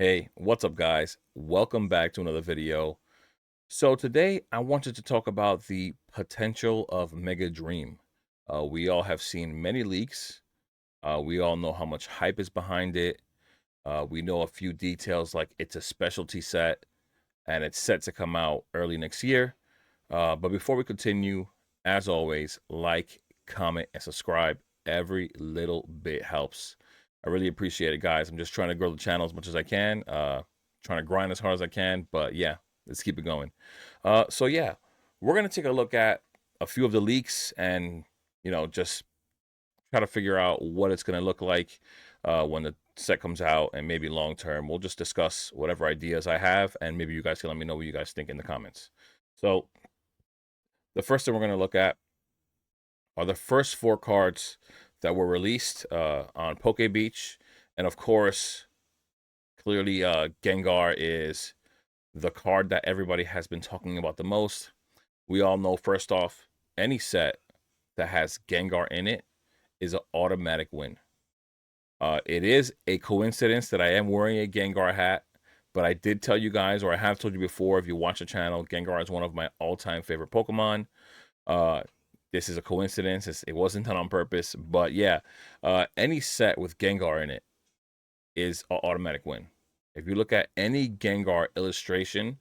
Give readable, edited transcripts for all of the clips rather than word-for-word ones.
Hey, what's up, guys? Welcome back to another video. So today I wanted to talk about the potential of Mega Dream. We all have seen many leaks. We all know how much hype is behind it. We know a few details like it's a specialty set and it's set to come out early next year. But before we continue, as always, like, comment, and subscribe. Every little bit helps. I really appreciate it, guys. I'm just trying to grow the channel as much as I can. Trying to grind as hard as I can. But yeah, let's keep it going. So yeah, we're gonna take a look at a few of the leaks and just try to figure out what it's gonna look like when the set comes out, and maybe long term. We'll just discuss whatever ideas I have, and maybe you guys can let me know what you guys think in the comments. So the first thing we're going to look at are the first four cards that were released on Poke Beach. And of course, clearly, Gengar is the card that everybody has been talking about the most. We all know, first off, any set that has Gengar in it is an automatic win. It is a coincidence that I am wearing a Gengar hat, but I did tell you guys, or I have told you before, if you watch the channel, Gengar is one of my all-time favorite Pokemon. Uh, this is a coincidence. It wasn't done on purpose, but yeah, any set with Gengar in it is an automatic win. If you look at any Gengar illustration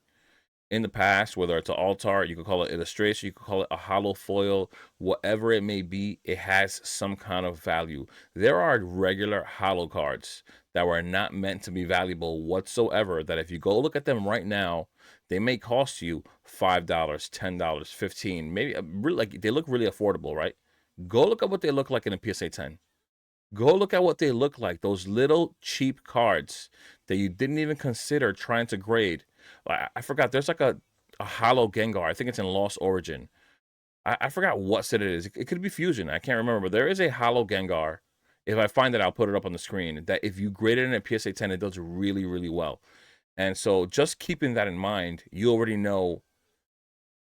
in the past, whether it's an alt art, you could call it illustration, you could call it a hollow foil, whatever it may be, it has some kind of value. There are regular hollow cards that were not meant to be valuable whatsoever, that if you go look at them right now, they may cost you $5, $10, 15, maybe really, like, they look really affordable, right? Go look at what they look like in a PSA 10. Go look at what they look like. Those little cheap cards that you didn't even consider trying to grade. I forgot. There's like a hollow Gengar. I think it's in Lost Origin. I forgot what set it is. It could be Fusion. I can't remember. But there is a hollow Gengar. If I find it, I'll put it up on the screen. That if you grade it in a PSA 10, it does really, really well. And so just keeping that in mind, you already know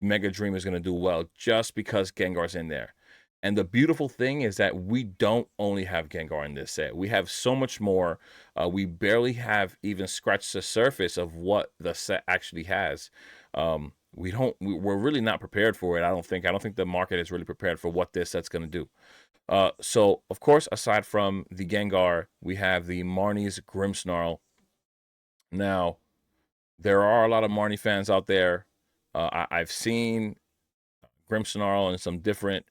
Mega Dream is going to do well just because Gengar's in there. And the beautiful thing is that we don't only have Gengar in this set. We have so much more. We barely have even scratched the surface of what the set actually has. We're really not prepared for it. I don't think. I don't think the market is really prepared for what this set's going to do. So of course, aside from the Gengar, we have the Marnie's Grimmsnarl. Now, there are a lot of Marnie fans out there. I've seen Grimmsnarl in some different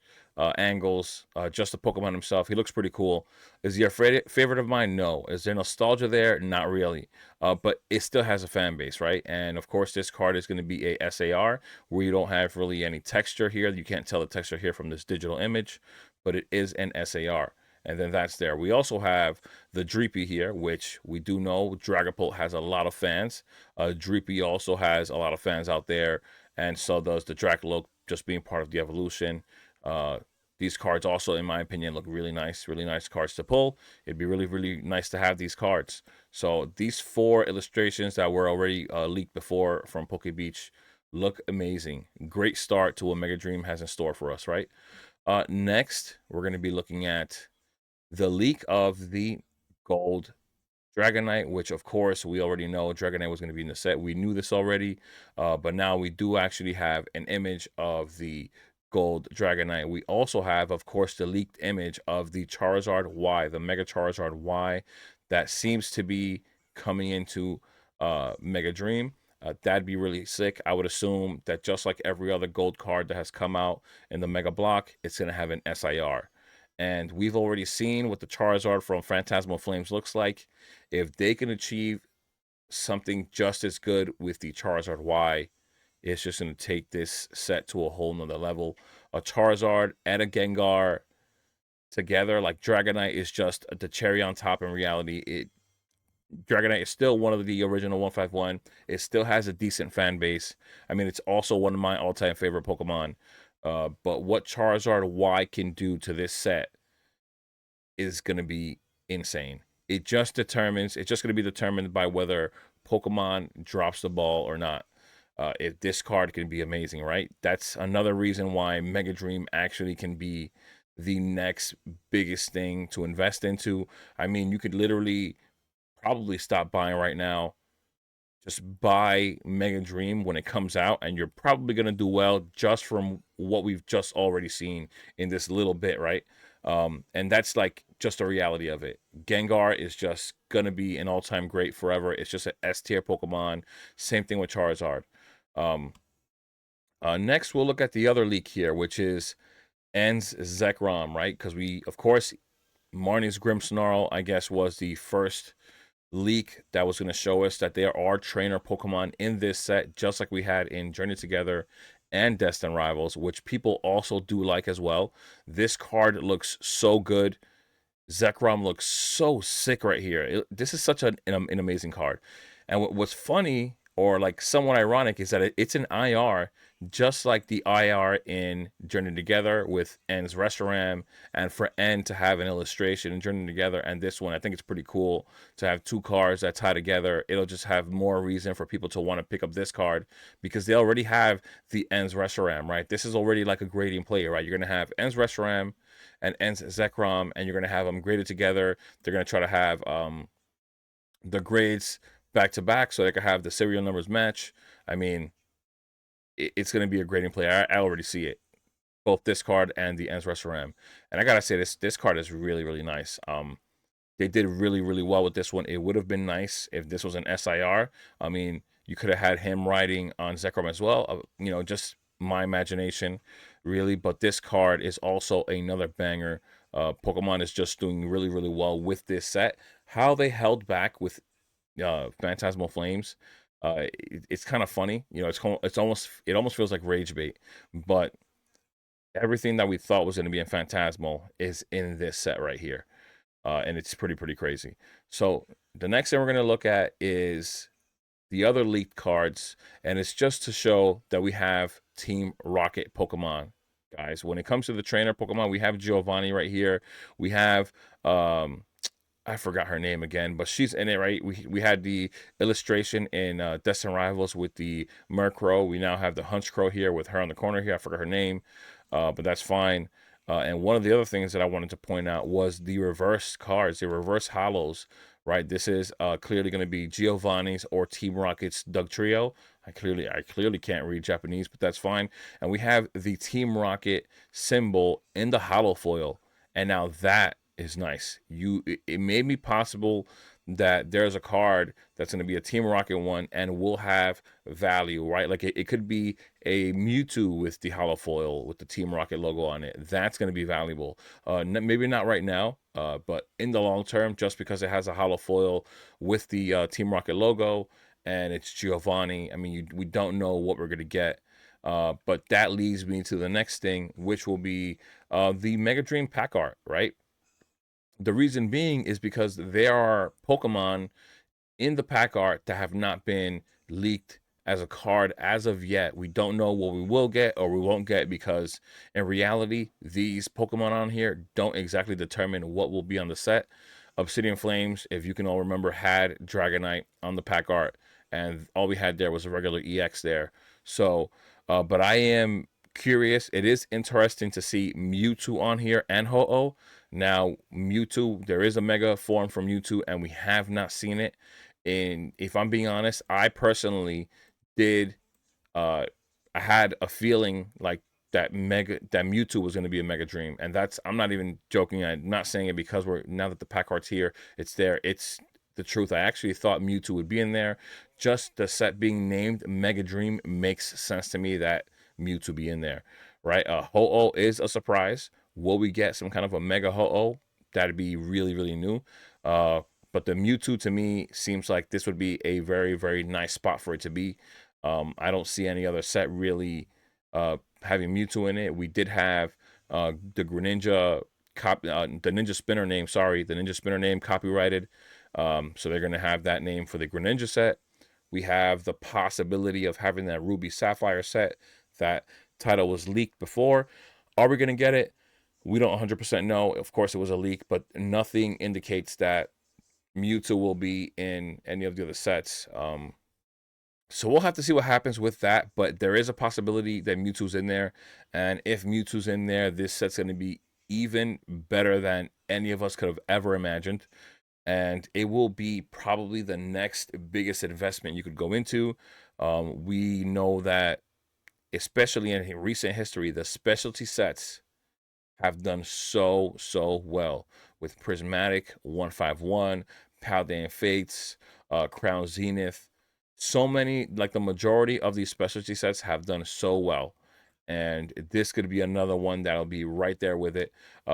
angles. Just the Pokemon himself, he looks pretty cool. Is he a favorite of mine? No. Is there nostalgia there? Not really. But it still has a fan base, right? And of course, this card is going to be a SAR, where you don't have really any texture here. You can't tell the texture here from this digital image, but it is an SAR. And then that's there. We also have the Dreepy here, which we do know Dragapult has a lot of fans. Dreepy also has a lot of fans out there, and so does the Dracloak, just being part of the evolution. Uh, these cards also, in my opinion, look really nice cards to pull. It'd be really, really nice to have these cards. So these four illustrations that were already leaked before from Poke Beach look amazing. Great start to what Mega Dream has in store for us, right? Next, we're going to be looking at the leak of the gold Dragonite, which of course we already know Dragonite was going to be in the set. We knew this already, but now we do actually have an image of the gold Dragonite. We also have, of course, the leaked image of the Charizard Y, the Mega Charizard Y, that seems to be coming into Mega Dream. That'd be really sick. I would assume that just like every other gold card that has come out in the Mega Block, it's going to have an SIR. And we've already seen what the Charizard from Phantasmal Flames looks like. If they can achieve something just as good with the Charizard Y, it's just going to take this set to a whole nother level. A Charizard and a Gengar together, like Dragonite, is just the cherry on top. In reality, Dragonite is still one of the original 151. It still has a decent fan base. I mean, it's also one of my all-time favorite Pokemon. But what Charizard Y can do to this set is going to be insane. It's just going to be determined by whether Pokemon drops the ball or not. If this card can be amazing, right? That's another reason why Mega Dream actually can be the next biggest thing to invest into. I mean, you could literally probably stop buying right now. Just buy Mega Dream when it comes out, and you're probably gonna do well just from what we've just already seen in this little bit, right? And that's like just the reality of it. Gengar is just gonna be an all-time great forever. It's just an S tier Pokemon. Same thing with Charizard. Um, Next, we'll look at the other leak here, which is Ends Zekrom, right? Because we, of course, Marnie's Grimmsnarl, I guess, was the first leak that was going to show us that there are trainer Pokemon in this set, just like we had in Journey Together and Destined Rivals, which people also do like as well. This card looks so good. Zekrom looks so sick right here. This is such an amazing card. And what's funny or like somewhat ironic is that it's an IR just like the IR in Journey Together with N's Reshiram, and for N to have an illustration in Journey Together and this one. I think it's pretty cool to have two cards that tie together. It'll just have more reason for people to want to pick up this card because they already have the N's Reshiram, right? This is already like a grading player, right? You're going to have N's Reshiram and N's Zekrom, and you're going to have them graded together. They're going to try to have the grades back to back so they can have the serial numbers match. I mean, it's going to be a grading play. I already see it. Both this card and the Ends Reshiram. And I gotta say, this card is really nice. They did really well with this one. It would have been nice if this was an SIR. I mean, you could have had him riding on Zekrom as well. You know, just my imagination, really. But this card is also another banger. Pokemon is just doing really well with this set. How they held back with Phantasmal Flames, it's kind of funny. You know, it almost feels like rage bait, but everything that we thought was going to be in Phantasmal is in this set right here, and it's pretty crazy. So the next thing we're going to look at is the other leaked cards, and it's just to show that we have Team Rocket Pokemon, guys. When it comes to the trainer Pokemon, we have Giovanni right here. We have I forgot her name again, but she's in it, right? We had the illustration in Destined Rivals with the Murkrow. We now have the Hunchcrow here with her on the corner here. I forgot her name, but that's fine. And one of the other things that I wanted to point out was the reverse cards, the reverse hollows, right? This is clearly going to be Giovanni's or Team Rocket's Doug Trio. I clearly can't read Japanese, but that's fine. And we have the Team Rocket symbol in the hollow foil. And now that is nice. It made me possible that there's a card that's going to be a Team Rocket one and will have value, right? Like it could be a Mewtwo with the hollow foil with the Team Rocket logo on it. That's going to be valuable. Maybe not right now, but in the long term, just because it has a hollow foil with the Team Rocket logo and it's Giovanni. I mean, we don't know what we're going to get. But that leads me to the next thing, which will be the Mega Dream pack art, right? The reason being is because there are Pokemon in the pack art that have not been leaked as a card as of yet. We don't know what we will get or we won't get because in reality, these Pokemon on here don't exactly determine what will be on the set. Obsidian Flames, if you can all remember, had Dragonite on the pack art, and all we had there was a regular EX there. So, but I am curious. It is interesting to see Mewtwo on here and Ho-Oh. Now, Mewtwo, there is a Mega form from Mewtwo, and we have not seen it. And if I'm being honest, I personally did. I had a feeling like that Mewtwo was going to be a Mega Dream, and I'm not even joking. I'm not saying it because we're now that the pack art's here, it's there. It's the truth. I actually thought Mewtwo would be in there. Just the set being named Mega Dream makes sense to me that Mewtwo be in there, right? Ho-Oh is a surprise. Will we get some kind of a Mega Ho-Oh? That'd be really new. Uh, but the Mewtwo to me seems like this would be a very nice spot for it to be. I don't see any other set really having Mewtwo in it. We did have the Greninja the Ninja Spinner name. Sorry, the Ninja Spinner name copyrighted. So they're gonna have that name for the Greninja set. We have the possibility of having that Ruby Sapphire set. That title was leaked before. Are we gonna get it? We don't 100% know. Of course, it was a leak, but nothing indicates that Mewtwo will be in any of the other sets. So we'll have to see what happens with that, but there is a possibility that Mewtwo's in there. And if Mewtwo's in there, this set's going to be even better than any of us could have ever imagined. and it will be probably the next biggest investment you could go into. We know that, especially in recent history, the specialty sets have done so well with Prismatic 151, Paldean Fates, Crown Zenith. So many, like the majority of these specialty sets have done so well. And this could be another one that'll be right there with it.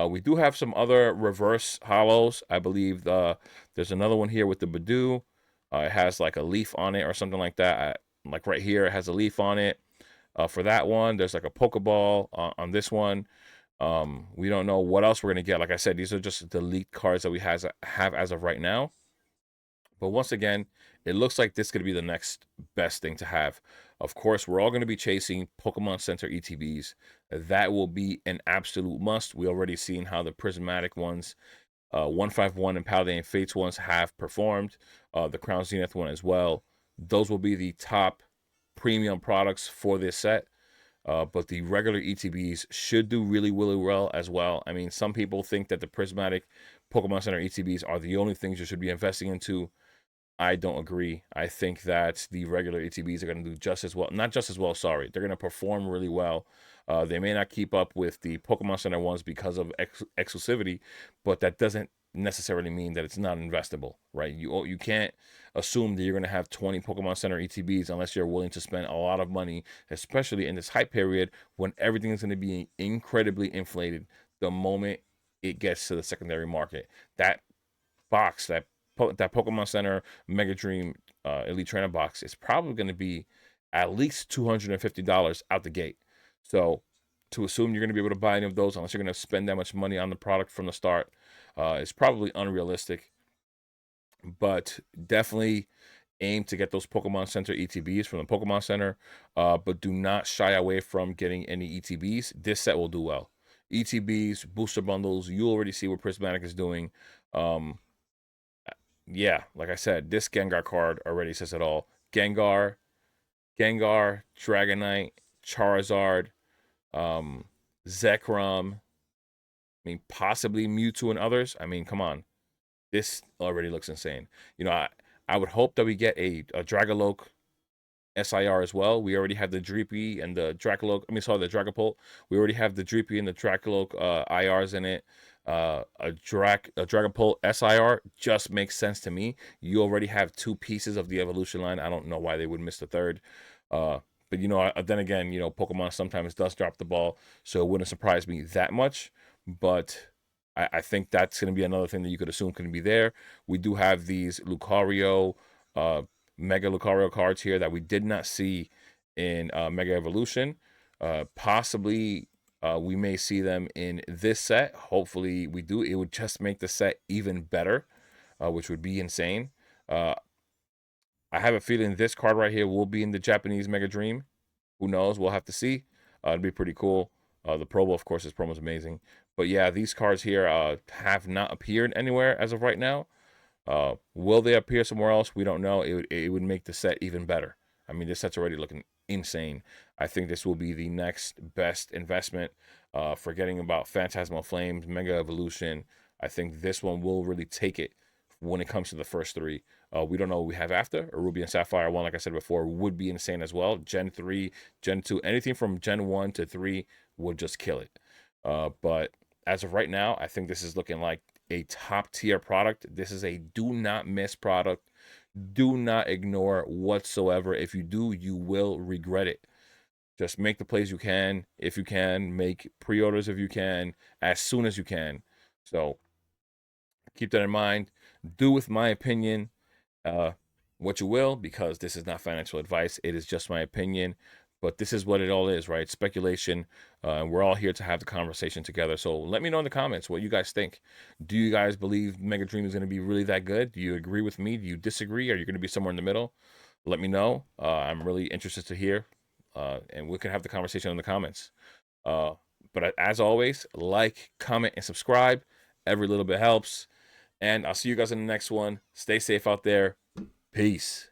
We do have some other reverse hollows. I believe there's another one here with the Badu. It has like a leaf on it or something like that. Like right here, it has a leaf on it. For that one, there's like a Pokeball on this one. We don't know what else we're gonna get. Like I said, these are just the leaked cards that we have as of right now. But once again, it looks like this could be the next best thing to have. Of course, we're all going to be chasing Pokemon Center ETBs. That will be an absolute must. We already seen how the prismatic ones, 151 and Paladin Fates ones have performed. The Crown Zenith one as well. Those will be the top premium products for this set. But the regular ETBs should do really well as well. I mean, some people think that the prismatic Pokemon Center ETBs are the only things you should be investing into. I don't agree. I think that the regular ATBs are going to do just as well. Not just as well, sorry. They're going to perform really well. They may not keep up with the Pokemon Center ones because of exclusivity, but that doesn't necessarily mean that it's not investable, right? You can't assume that you're going to have 20 Pokemon Center ETBs unless you're willing to spend a lot of money, especially in this hype period when everything is going to be incredibly inflated the moment it gets to the secondary market. That box, that Pokemon Center Mega Dream Elite Trainer box is probably going to be at least $250 out the gate. So to assume you're going to be able to buy any of those unless you're going to spend that much money on the product from the start is probably unrealistic. But definitely aim to get those Pokemon Center ETBs from the Pokemon Center, but do not shy away from getting any ETBs. This set will do well. ETBs, booster bundles, you already see what Prismatic is doing. Um, yeah, like I said, this Gengar card already says it all. Gengar, Dragonite, Charizard, um, Zekrom. I mean, possibly Mewtwo and others. I mean, come on, this already looks insane. You know, I would hope that we get a Dragalope SIR as well. We already have the Dreepy and the Dracolope. I mean, sorry, the Dragapult. We already have the Dreepy and the Dracolope IRs in it. A Dragapult SIR just makes sense to me. You already have two pieces of the evolution line. I don't know why they would miss the third. Uh, but you know, then again, you know, Pokemon sometimes does drop the ball, so it wouldn't surprise me that much. But I think that's going to be another thing that you could assume can be there. We do have these Lucario, Mega Lucario cards here that we did not see in Mega Evolution. Possibly we may see them in this set. Hopefully we do. It would just make the set even better, which would be insane. Uh, I have a feeling this card right here will be in the Japanese Mega Dream. Who knows? We'll have to see. It'd be pretty cool. The promo, of course, this promo is amazing. But yeah, these cards here have not appeared anywhere as of right now. Will they appear somewhere else? We don't know. It would make the set even better. I mean, this set's already looking insane. I think this will be the next best investment. Forgetting about Phantasmal Flames, Mega Evolution, I think this one will really take it when it comes to the first three. We don't know what we have after. A Ruby and Sapphire one, like I said before, would be insane as well. Gen 3, Gen 2, anything from Gen 1 to 3 would just kill it. But as of right now, I think this is looking like a top tier product. This is a do not miss product. Do not ignore whatsoever. If you do, you will regret it. Just make the plays you can, if you can. Make pre-orders if you can, as soon as you can. So keep that in mind. Do with my opinion uh, what you will, because this is not financial advice. It is just my opinion. But this is what it all is, right? Speculation. And we're all here to have the conversation together. So let me know in the comments what you guys think. Do you guys believe Mega Dream is going to be really that good? Do you agree with me? Do you disagree? Are you going to be somewhere in the middle? Let me know. I'm really interested to hear. And we can have the conversation in the comments. Uh, but as always, like, comment, and subscribe. Every little bit helps. And I'll see you guys in the next one. Stay safe out there. Peace.